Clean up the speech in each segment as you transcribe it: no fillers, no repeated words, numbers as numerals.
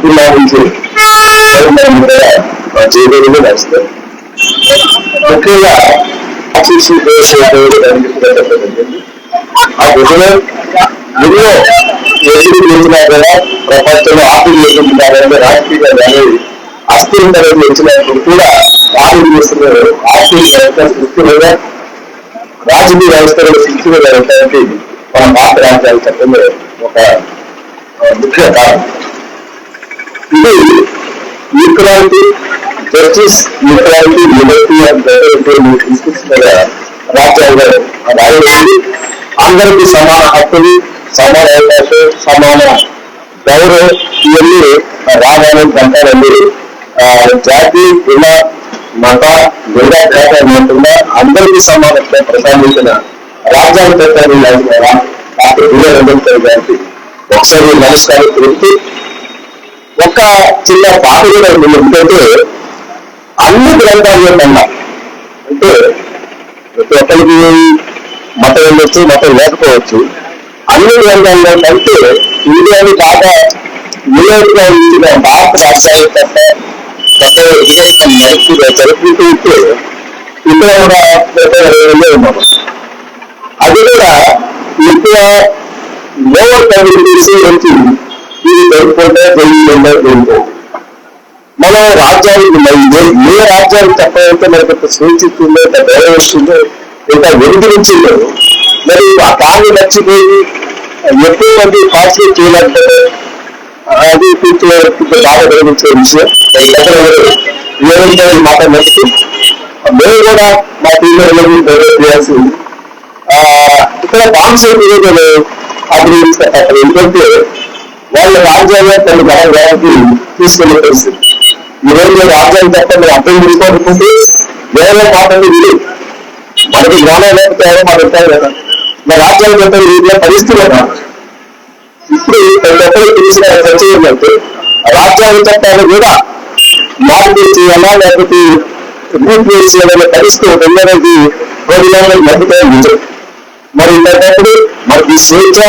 అభిలా నుంచి చేయగలిగి నడుస్తాయి. ముఖ్యంగా ఆర్టీసీ ఆ విధంగా ఎన్నో ఎదురు చేసినా కూడా ప్రపంచంలో ఆర్థిక ఎదుర్కొంటారంటే రాజకీయాలు కానీ అస్థిరతలు వచ్చినప్పుడు కూడా వాళ్ళు చేస్తున్నారు ఆర్థిక వ్యవస్థ సృష్టిగా రాజకీయ వ్యవస్థలో సృష్టిగా జరగడానికి మన భారత రాజ్యాంగ చట్టంలో ఒక ముఖ్య కారణం. ఇది ఈక్వాలిటీ, జస్టిస్, ఈక్వాలిటీ, లిబర్టీ అంటే రాజ్యాంగం రాయబడింది. అందరికీ సమాన హక్కులు, సమాన అవకాశం, సమాన గౌరవం ఇవన్నీ రావాలని పంటారండి. జాతి, కుల, మత, లింగాభేదం లేకుండా అందరికీ సమానత్వం ప్రసాదించిన రాజ్యాంగ చట్టాన్ని డాక్టర్ బిఆర్ అంబేద్కర్ గారికి ఒకసారి నమస్కారం తెలుపుతూ ఒక చిన్న పాట కూడా ఎందుకంటే అన్ని గ్రంథాల్లో కన్నా అంటే ప్రతి ఒక్కరికి మతం ఉండొచ్చు, మతం లేకపోవచ్చు, అన్ని గ్రంథాల్లో కంటే ఇండియాని బాగా నిలయంగా ఇచ్చిన భారత రాష్ట్రాల తప్ప మంచిగా జరుపుకుంటూ ఉంటే ఇక్కడ కూడా ఉన్నాము. అది కూడా ఎక్కువ లోవర్ కమ్యూనిటీస్ నుంచి ఇది జరుపుకుంటే జరుగుతుందో మనం రాజ్యానికి ఏ రాజ్యానికి తప్పైతే మనకు స్వేచ్ఛ ఇస్తుందో, ఇంత గౌరవం ఇస్తుందో, ఇంత వెలుగురించిందో, మరి ఆ దాన్ని మర్చిపోయి ఎక్కువ మంది పార్టిసిపేట్ చేయాలంటే అది బాగా కలిగించే విషయం. ఏమంటే మాట నచ్చి మేము కూడా మా టీంలో చేయాల్సి ఉంది. ఇక్కడ కాన్సెప్ట్ ఏదో అభివృద్ధి అక్కడ ఎందుకంటే వాళ్ళ రాజ్యాంగం కొన్ని గ్రహానికి తీసుకెళ్లే పరిస్థితి. ఈ రోజు రాజ్యాంగం తప్ప మీరు అర్థం చేసుకోకపోతే వేరే మాటలు ఇది మనకి జ్ఞానం లేకపోతే మనం ఉంటాయి కదా. మా రాజ్యాంగం అంటే వీటిలో పరిస్థితులు ఇప్పుడు ప్రతి ఒక్కరికి తెలిసిన చర్చ ఏంటంటే రాజ్యాంగ చట్టాలు కూడా మార్పు చేయాలా లేకపోతే రీప్లేస్ చేయాలనే పరిస్థితి రెండవది రోజులలో మధ్యకాలం నిజం. మరి ఇంతప్పుడు మనకి స్వేచ్ఛ,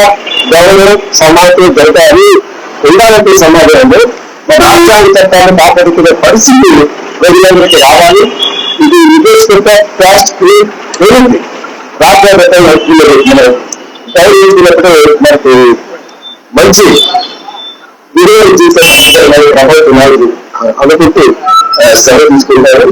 గౌరవం, సమానత్వం జరగాలి ఉండాలంటే సమాజంలో మన రాజ్యాంగ చట్టాలను కాపాడుకునే పరిస్థితి రోజులకి రావాలి. ఇది విదేశ క్యాస్ట్ ఏమిటి రాజ్యాంగ మనం గౌరవించినప్పుడు మనకు మంచి విలువలు చేసే ప్రభుత్వం అనుకుంటూ సెలవు తీసుకుంటారు.